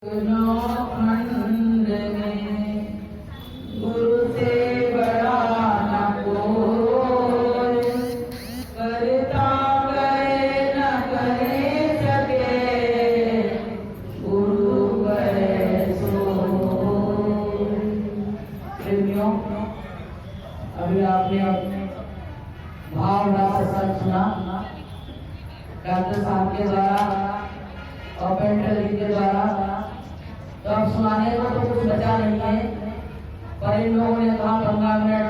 आनंद में गुरु से बड़ा न कोई, करता करे न करे सके, गुरु करे सोई। प्रेमियों, अभी आपने भाव रस सत्संग सुना डॉक्टर साहब के द्वारा और पेंटर जी के द्वारा। तो अब सुनाने को तो कुछ बचा नहीं है, पर इन लोगों ने कहा 15 मिनट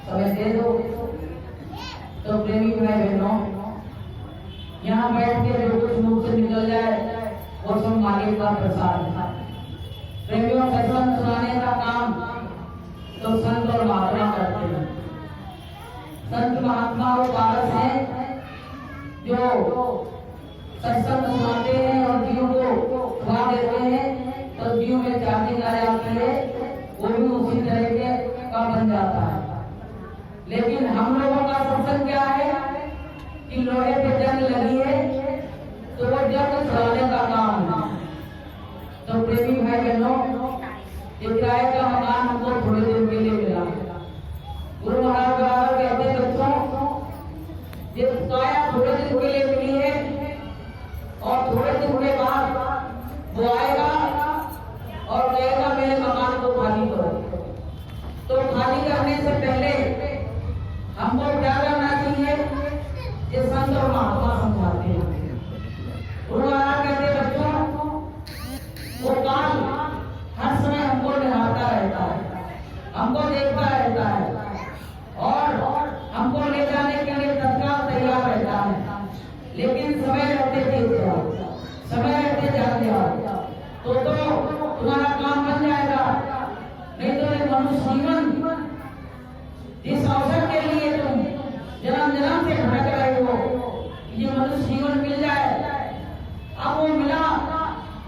समय दे दो। तो प्रेमी भाई बहनों, यहाँ बैठ के जो कुछ मुंह से निकल जाए वो सब मालिक का प्रसाद है। प्रेमियों, सत्संग सुनाने का काम तो संत और महात्मा करते हैं। संत महात्मा वो पारस हैं जो सत्संग सुनाते हैं और जीव को खुआ देते हैं, तो जीव में चार्जिंग आ जाती है, वो भी उसी तरह के का बन जाता है। लेकिन हम लोगों का सत्संग क्या है कि लोहे पे जंग लगी है तो वो जंग छुड़ाने का काम है। तो प्रेमी भाई बहनों, ये किराए का मकान हमको थोड़े दिन के लिए मिला। गुरु महाराज बराबर कहते हैं, बच्चों ये किराया थोड़े दिन के लिए मिली है और थोड़े दिन के बाद वो आएगा और कहेगा मेरे मकान को खाली करो। तो खाली करने से पहले हमको क्या करना चाहिए, ये संत और महात्मा समझाते हैं। गुरु महाराज कहते बच्चों, वो काल हर समय हमको निहारता रहता है, हमको देखता रहता है और हमको ले जाने के लिए तत्काल तैयार रहता है। लेकिन समय रहते देख जाओ, समय रहते जान जाओ तो तुम्हारा काम बन जाएगा। नहीं तो ये मनुष्य जीवन जिस अवसर के लिए तुम जन्म जन्म से भटक रहे हो, ये मनुष्य जीवन मिल जाए, अब वो मिला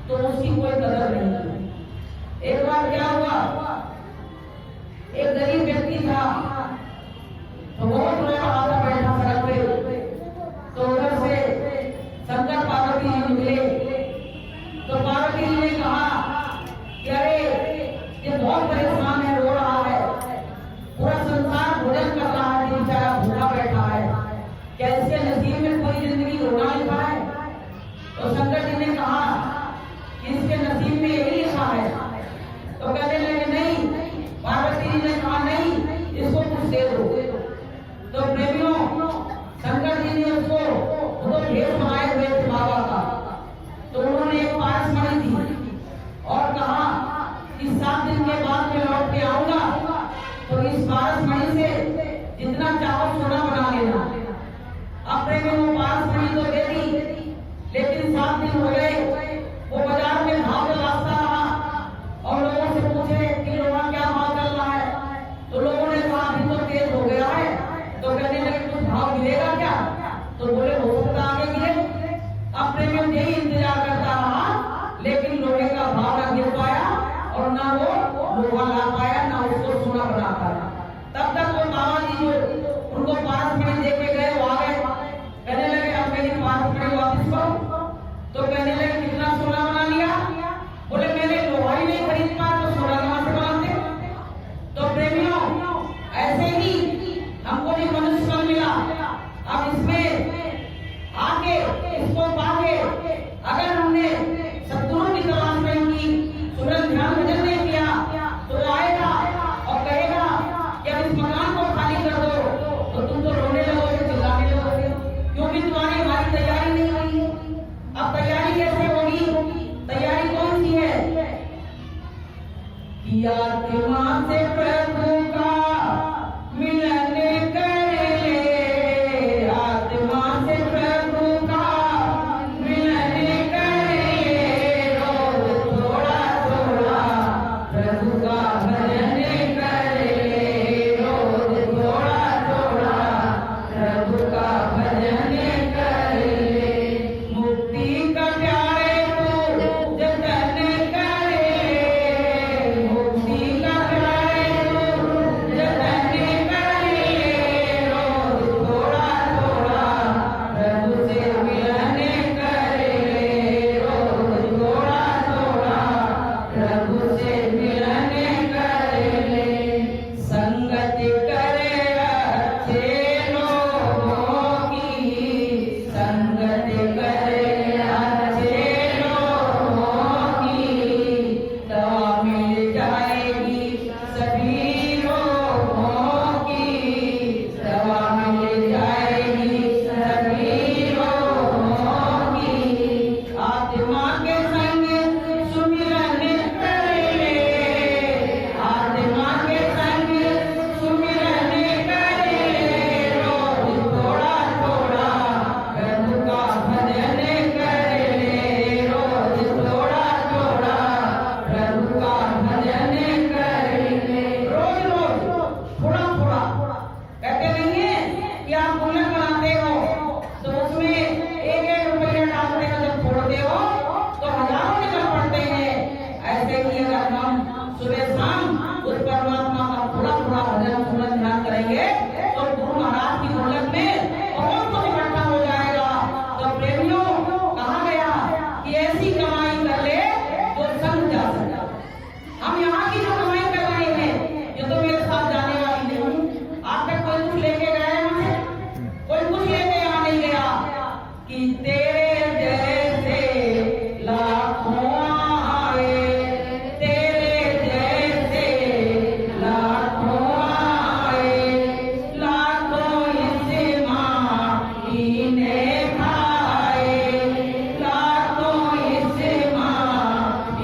तो उसकी कोई कदर नहीं। एक बार क्या हुआ, एक गरीब व्यक्ति था तो बहुत रो रहा था, बैठा सड़क पे। तो उधर से शंकर पार्वती जी निकले। तो पार्वती जी ने कहा कि अरे ये बहुत परेशान है, रो रहा है, पूरा संसार भोजन कर रहा है, बेचारा भूखा बैठा है, क्या इसके नसीब में पूरी जिंदगी रोना लिखा है? तो शंकर जी ने कहा कि इसके नसीब में यही लिखा है। तो कहने लगे नहीं। पार्वती जी ने कहा नहीं, इसको कुछ दे दो। तो प्रेमियों, शंकर जी ने उसको तो ढेर बनाए हुए थे बाबा का, तो उन्होंने एक पारस मणि दी और कहा कि 7 दिन के बाद मैं लौट के आऊंगा, तो इस पारस मणि से जितना चाहो सोना बना लेना। अब प्रेमियों, वो पारस मणि तो दे दी, लेकिन 7 दिन हो गए, वो बाजार में भाव तलाशता रहा और लोगों से पूछे कि लोहा क्या भाव चल रहा है? तो लोगों ने कहा अभी तो तेज हो गया है। तो कहने लगे कुछ भाव गिरेगा क्या? तो बोले हो सकता आगे गिरे। अब प्रेमियों यही इंतजार करता रहा, लेकिन लोहे का भाव ना गिर पाया और ना वो लोहा ला पाया, ना उसको सोना बना पाया। तब तक वो बाबा जी जो उनको पारस मणि दे के गए वो आ गए। कहने लगे अब मेरी पारस मणि वापस करो। तो कहने लगे कितना सोना बना लिया? बोले मैंने लोहा ही नहीं खरीद पाया तो सोना कहां से बनाते? तो प्रेमियों, ऐसे ही हमको भी मनुष्य बन मिला। अब इसमें आके इसको पाके अगर हमने सद्गुरु की तलाश नहीं की, सुरत ध्यान भजन नहीं किया, तो आएगा और कहेगा कि अब इस मकान को खाली कर दो, तो तुम तो रोने लगोगे, चिल्लाने लगोगे, क्योंकि तुम्हारी हमारी तैयारी नहीं हुई है। अब तैयारी कैसे होगी? तैयारी कौन सी है कि आत्मा से प्रभु का मिलन कर ले, आत्मा से प्रभु का मिलन कर ले, रोज थोड़ा थोड़ा प्रभु का भजन कर ले, रोज थोड़ा थोड़ा प्रभु का भजन कर ले, मुक्ति का प्यारे तू जतन कर ले, मुक्ति का प्यारे तू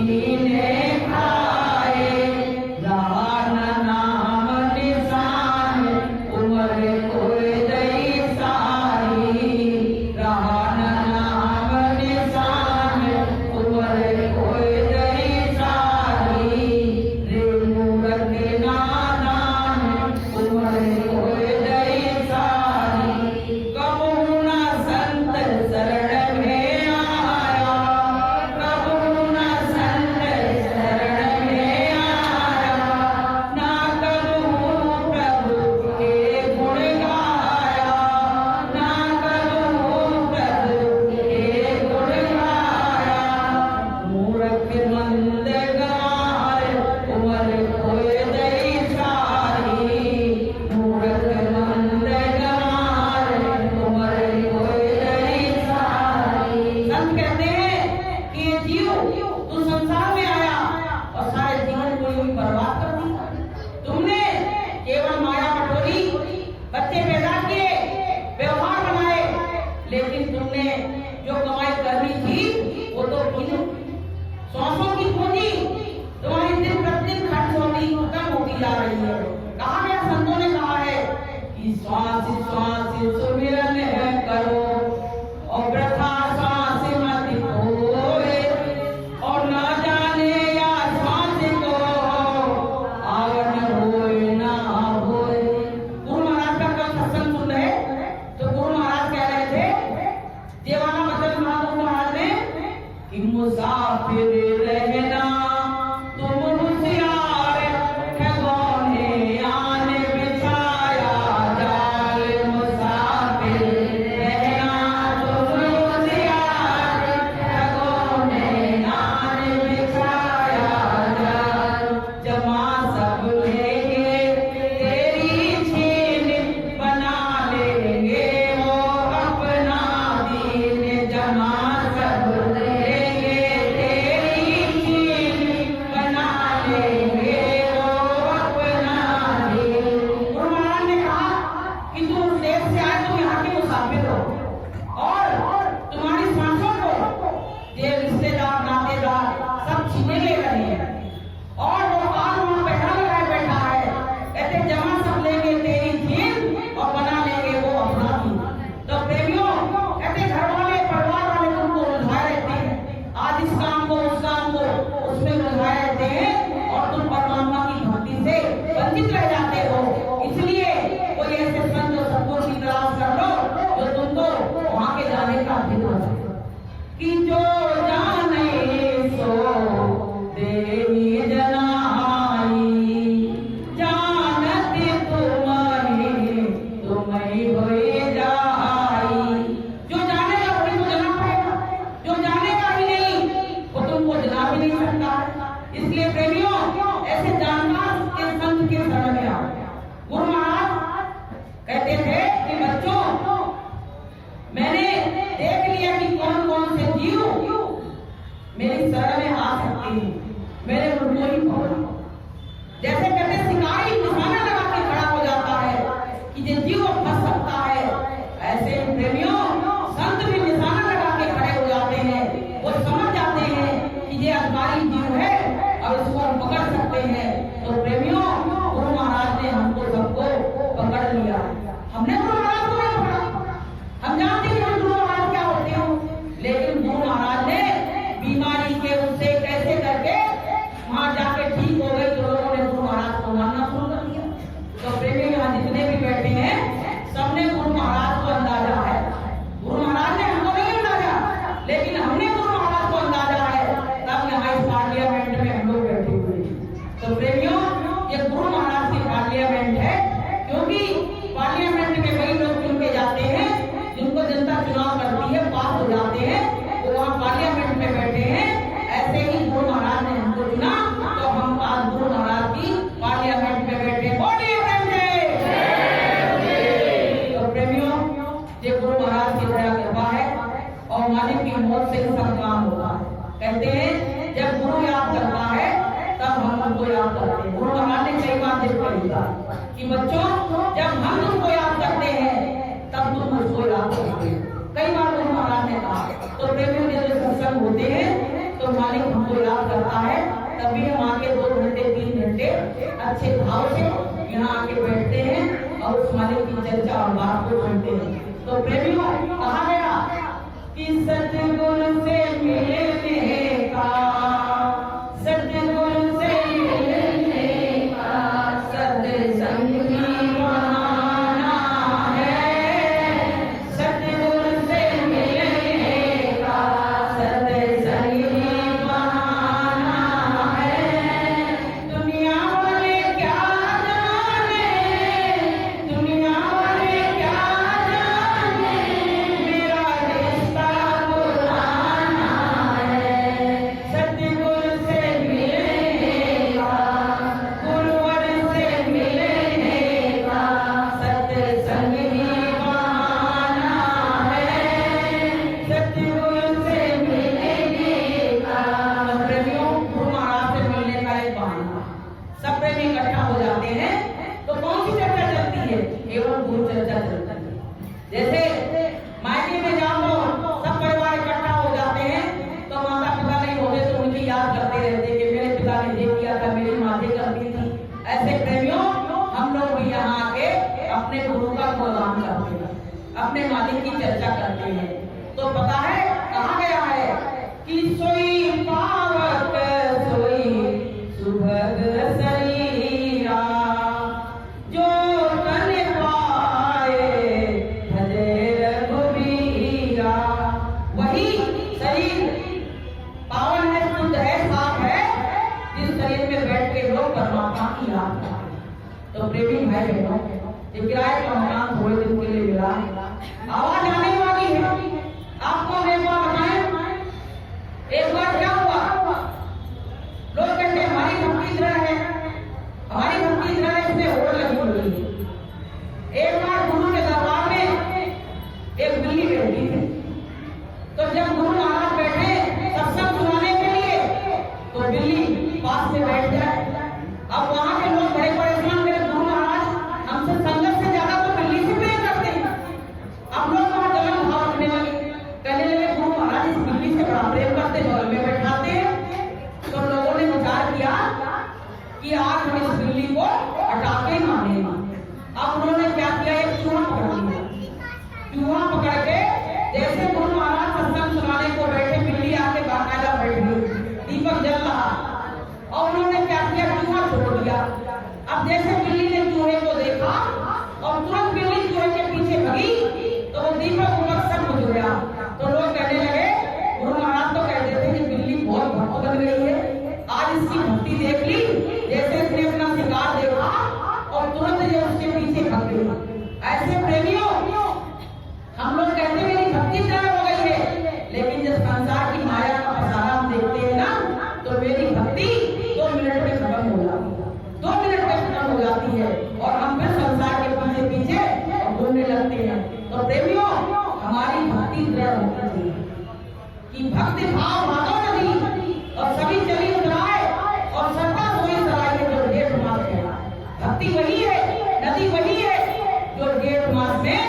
कीने खाए, रहा न नाम निशान, उम्र कोई दई सारी, रहा न नाम निशान, उम्र कोई दई सारी, रे मूरख नादान, उम्र कोई दई सारी, कबहू न संत शरण में आया, कबहू न संत शरण में आया, ना कबहू प्रभु के गुण गाया, ना कबहू प्रभु के गुण गाया, मूर्ख मंद गाय, उम्र कोई दई सारी, मूर्ख मंद गाय, उम्र कोई दई सारी। संत कहते हैं कि ये जीव तू संसार में आया और सारे जीवन को यूं ही बर्बाद कर दिया। तुमने केवल माया बटोरी, बच्चे पैदा किए, व्यवहार बनाए, लेकिन तुमने जो कमाई करनी थी वो तो की नहीं। सांसों की पूंजी तुम्हारी दिन प्रतिदिन खर्च होती कम होती जा रही है। कहा गया, संतों ने कहा है कि श्वास श्वास सुमिरन करो और वृथा श्वास मत खोए, और ना जाने या श्वास को आवन होए ना होए। गुरु महाराज का कल सत्संग सुन रहे तो गुरु महाराज कह रहे थे, देवाना वचन महागुरु महाराज ने कि मुसाफिर रहना तुम होशियार, ठगोने आने बिछाया जाल, मुसाफिर रहना तुम होशियार, ठगोने आने बिछाया जाल, जमा सब लेंगे तेरी छीन, बना लेंगे वो अपना दीन, जमा सब लेंगे तेरी छीन, बना लेंगे वो अपना दीन। गुरु महाराज ने कहा कि तुम उस देश से आए, तुम यहाँ के मुसाफिर हो, और तुम्हारी सांसों को ये रिश्तेदार नातेदार सब छीने ले रहे हैं, और वो काल वहां बैठा लगाए बैठा है, कहते जमा सब लेंगे तेरी छीन और बना लेंगे वो अपना दीन। तो प्रेमियों, कहते घर वाले परिवार वाले तुमको उलझाए रहते हैं, आज इस काम को उस काम को उसमें उलझाए रहते हैं, और तुम परमात्मा की भक्ति से वंचित रह जाते हो। इसलिए कोई ऐसे संत और सद्गुरु की तलाश कर लो जो तुमको वहां के जाने का अधिकार है, कि जो जाने सो देही जनाई, जानत तुम्हारी तुम्हें होए जाई। जो जानेगा वही तो जना पाएगा, जो जानेगा ही नहीं वो तुमको जना भी नहीं सकता है। इसलिए प्रेमियों, ऐसे जानकार के संत के शरण में आओ। गुरु महाराज कहते थे कि बच्चों, मैंने देख लिया कि कौन कौन से जीव मेरी शरण में आ सकते हैं, मैंने उनको ही पकड़ा। जैसे कहते शिकारी निशाना लगा के खड़ा हो जाता है कि ये जीव फंस सकता है, ऐसे ही प्रेमियों संत भी निशाना लगा के खड़े हो जाते हैं। वो समझ जाते हैं कि ये अधकारी जीव है और इसको हम पकड़ सकते हैं। तो प्रेमियों, गुरु महाराज ने हमको सबको पकड़ लिया। हमने गुरु महाराज को नहीं पकड़ा, हम जानते हैं कि हम गुरु महाराज क्या होते हो, लेकिन गुरु महाराज ने बीमारी के उससे कैसे करके वहां जाके ठीक हो गई, तो लोगों ने गुरु महाराज को मानना शुरू कर दिया। तो प्रेमी यहाँ जितने भी बैठे हैं सबने गुरु महाराज को अंदाजा है। गुरु महाराज ने हमको नहीं अंदाजा, लेकिन हमने गुरु महाराज को अंदाजा है, तब यहाँ इस पार्लियामेंट में हम लोग बैठे हुए हैं। तो प्रेमियों, ये गुरु महाराज की पार्लियामेंट है, क्योंकि पार्लियामेंट में वही लोग चुन के जाते हैं जिनको जनता चुनाव करती है, पास हो जाते हैं, वो वहाँ पार्लियामेंट में बैठे हैं। ऐसे ही गुरु महाराज ने हमको चुना, तो हम आज गुरु महाराज की पार्लियामेंट में बैठे। बोलिए तो प्रेमियों, ये गुरु महाराज की दया कृपा है, और मालिक की मौत से सब काम होता है। कहते हैं जब गुरु याद करता है तब हम उनको याद करते हैं। गुरु महाराज ने कई बार जिक्र किया कि बच्चों, जब हम तुमको याद करते हैं तब तुम मुझको याद करते हो। कई बार गुरु महाराज ने कहा। तो प्रेमियों, जब सत्संग होते हैं तो मालिक हमको याद करता है। तभी हम आके 2 घंटे 3 घंटे अच्छे भाव से यहाँ आके बैठते हैं और उस मालिक की चर्चा और बात को सुनते हैं। तो प्रेमियों, कहा गया कि सतगुरु से मिलने का, सतगुरु से मिलने का सत्संग ही बहाना है, सतगुरु से मिलने का सत्संग ही बहाना है। दुनिया वाले क्या जाने, दुनिया वाले क्या जाने, मेरा रिश्ता पुराना है। सतगुरु से मिलने का, गुरुवर से मिलने का सत्संग ही बहाना है, सतगुरु से मिलने का। प्रेमियों, गुरु महाराज से मिलने का एक बहाना, सब प्रेमी इकट्ठा हो जाते हैं तो कौन सी चर्चा चलती है? केवल गुरु चर्चा चलती है। जैसे मायके में जाओ तो सब परिवार इकट्ठा हो जाते हैं, तो माता पिता नहीं होते तो उनकी याद करते रहते कि मेरे पिता ने ये किया था, मेरी माँ ये करती थी। ऐसे प्रेमियों, हम लोग भी यहाँ आके अपने गुरु का गुणगान करते हैं, अपने मालिक की चर्चा करते हैं। तो पता है, कहा गया है कि सोई पावक सोई सुभग शरीरा, जो तन पाए भजे रघुबीरा। वही शरीर पावन है, शुद्ध है, साफ है, जिस शरीर में बैठ के लोग परमात्मा की याद करते हैं। तो प्रेमी भाई बहनों, ये किराए का मकान थोड़े दिन के लिए मिला, आवाज आने वाली है। आपको हम एक बार बताएं, एक बार क्या हुआ, लोग कहते हमारी भक्ति दृढ़ है, हमारी भक्ति दृढ़ है, इसमें होड़ लगी हुई है। एक बार गुरु के दरबार में एक बिल्ली बैठी थी, तो जब गुरु महाराज बैठे सत्संग सुनाने के लिए, तो बिल्ली पास में बैठ जाए। अब वहां के लोग बड़े परेशान, मेरे गुरु महाराज हमसे संगत से ज्यादा तो बिल्ली से प्रेम करते हैं। अब लोग वहां जलन भाव रखने लगे, कहने लगे गुरु महाराज इस बिल्ली से बड़ा प्रेम करते, बगल में बैठाते हैं। तो लोगों ने विचार किया कि आज हम इस बिल्ली को हटा के मानेंगे। अब उन्होंने क्या किया, एक चूहा पकड़ लिया। चूहा पकड़ के जैसे गुरु महाराज सत्संग सुनाने को बैठे, बिल्ली आके बाकायदा बैठ गई, दीपक जल रहा, और उन्होंने क्या किया, चूहा छोड़ दिया। अब जैसे बिल्ली ने चूहे को देखा और तुरंत बिल्ली चूहे के पीछे भगी, तो वो दीपक ऊपर सब बुझ गया। तो लोग कहने लगे, गुरु महाराज तो कहते थे कि बिल्ली बहुत भक्त बन गई है, आज इसकी भक्ति देख ली, जैसे इसने अपना शिकार देखा और तुरंत ये उसके पीछे भग गई। ऐसे प्रेमियों, हम लोग कहते हैं मेरी भक्ति दृढ़ हो गई है, लेकिन जब संसार की माया का पसारा हम देखते हैं ना, तो मेरी भक्ति 2 मिनट में खत्म हो जाती है, 2 मिनट में खत्म हो जाती है, और हम फिर संसार के पीछे पीछे घूमने लगते हैं। तो प्रेमियों, हमारी भक्ति दृढ़ होनी चाहिए कि भक्ति भाव भागो नदी और सभी चली उतराए और सत्ता सोई सराय के जो जेठ मास है। भक्ति वही है, नदी वही है जो जेठ मास में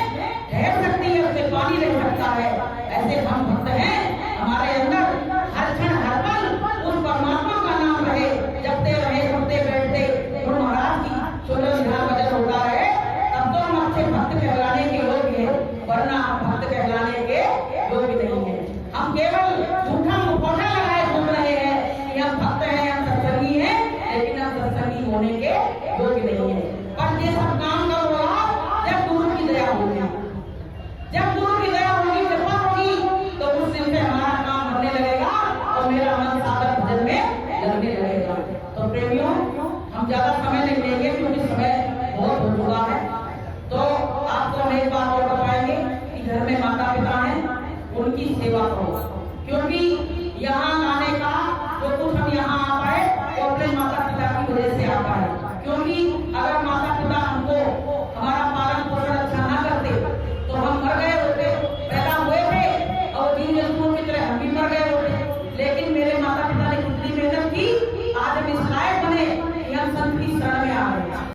रह सकती है, उससे पानी रह सकता है। ऐसे हम भक्त हैं, हमारे अंदर हर क्षण हर पल उस परमात्मा का नाम रहे, जपते रहे, सुनते बैठते गुरु महाराज की 16 ध्यान भजन होता रहे, तब तो हम अच्छे भक्त कहलाने के योग्य हैं, वरना हम भक्त कहलाने के योग्य नहीं है। हम केवल झूठा मुखौटा लगाए घूम रहे हैं कि हम भक्त हैं, हम सत्संगी हैं, लेकिन हम सत्संगी होने के योग्य नहीं है। पर ये सब काम कब होगा, जब गुरु की दया होगी। जब गुरु की दया होगी, कृपा होगी, तो उस दिन से हमारा काम बनने लगेगा और मेरा मन साधक भजन में लगने लगेगा। तो प्रेमियों, हम ज्यादा समय नहीं लेंगे क्योंकि समय बहुत हो चुका है। तो आपको हम एक बात और बताएंगे कि घर में माता पिता हैं, उनकी सेवा करो, क्योंकि यहाँ आने का जो कुछ हम यहाँ आ पाए वो अपने माता पिता की वजह से आ पाए, क्योंकि